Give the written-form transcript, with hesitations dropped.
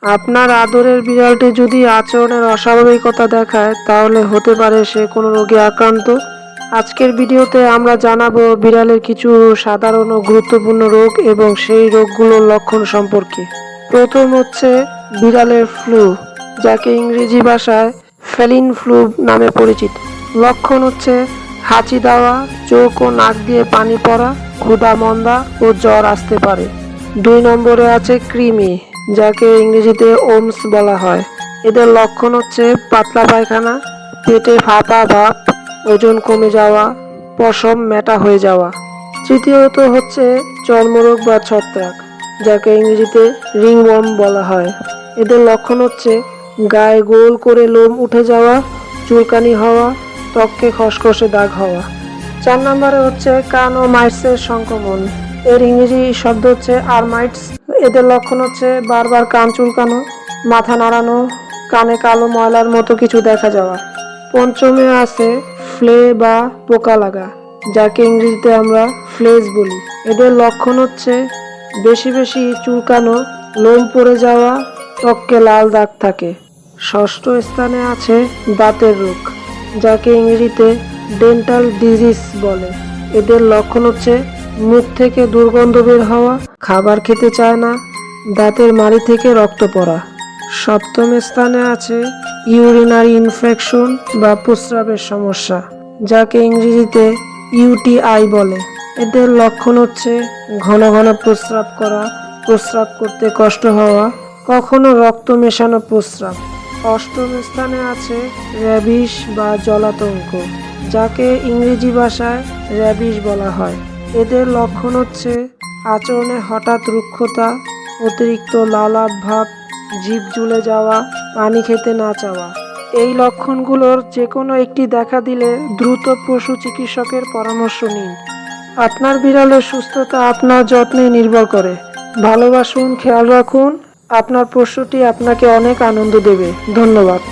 আপনার আদরের বিড়ালটি যদি আচরণের অস্বাভাবিকতা দেখায় তাহলে হতে পারে সে কোনো রোগে আক্রান্ত। আজকের ভিডিওতে আমরা জানাবো বিড়ালের কিছু সাধারণ ও গুরুত্বপূর্ণ রোগ এবং সেই রোগগুলোর লক্ষণ সম্পর্কে। প্রথম হচ্ছে বিড়ালের ফ্লু, যাকে ইংরেজি ভাষায় ফেলিন ফ্লু নামে পরিচিত। লক্ষণ হচ্ছে হাঁচি দেওয়া, চোখ ও নাক দিয়ে পানি পড়া, ক্ষুধা মন্দা ও জ্বর আসতে পারে। 2 নম্বরে আছে কৃমি, যাকে ইংরেজিতে ওমস বলা হয়। এদের লক্ষণ হচ্ছে পাতলা পায়খানা, পেটে ফাঁপা ভাব, ওজন কমে যাওয়া, পশম ম্যাটা হয়ে যাওয়া। তৃতীয়ত হচ্ছে চর্মরোগ বা ছত্রাক, যাকে ইংরেজিতে রিংওয়ার্ম বলা হয়। এদের লক্ষণ হচ্ছে গায়ে গোল করে লোম উঠে যাওয়া, চুলকানি হওয়া, ত্বকে খসখসে দাগ হওয়া। 4 নম্বরে হচ্ছে কান ও মাইটসের সংক্রমণ। এর ইংরেজি শব্দ হচ্ছে আরমাইটস। এদের লক্ষণ হচ্ছে বারবার কান চুলকানো, মাথা নাড়ানো, কানে কালো ময়লার মতো কিছু দেখা যাওয়া। পঞ্চমে আছে ফ্লে বা পোকা লাগা, যাকে ইংরেজিতে আমরা ফ্লেজ বলি। এদের লক্ষণ হচ্ছে বেশি বেশি চুলকানো, লোম পড়ে যাওয়া, ত্বকে লাল দাগ থাকে। ষষ্ঠ স্থানে আছে দাঁতের রোগ, যাকে ইংরেজিতে ডেন্টাল ডিজিজ বলে। এদের লক্ষণ হচ্ছে মুখ থেকে দুর্গন্ধ বের হওয়া, খাবার খেতে চায় না, দাঁতের মাড়ি থেকে রক্ত পড়া। সপ্তম স্থানে আছে ইউরিনারি ইনফেকশন বা প্রস্রাবের সমস্যা, যাকে ইংরেজিতে ইউটিআই বলে। এদের লক্ষণ হচ্ছে ঘন ঘন প্রস্রাব করা, প্রস্রাব করতে কষ্ট হওয়া, কখনো রক্ত মেশানো প্রস্রাব। অষ্টম স্থানে আছে র্যাবিস বা জলাতঙ্ক, যাকে ইংরেজি ভাষায় র্যাবিস বলা হয়। এদের লক্ষণ হচ্ছে আচরণে হঠাৎ রুক্ষতা, অতিরিক্ত লালাভ ভাব, জিভ জ্বলে যাওয়া, পানি খেতে না চাওয়া। এই লক্ষণগুলোর যে কোনো একটি দেখা দিলে দ্রুত পশু চিকিৎসকের পরামর্শ নিন। আপনার বিড়ালের সুস্থতা আপনার যত্নে নির্ভর করে। ভালোবাসুন, খেয়াল রাখুন, আপনার পশুটি আপনাকে অনেক আনন্দ দেবে। ধন্যবাদ।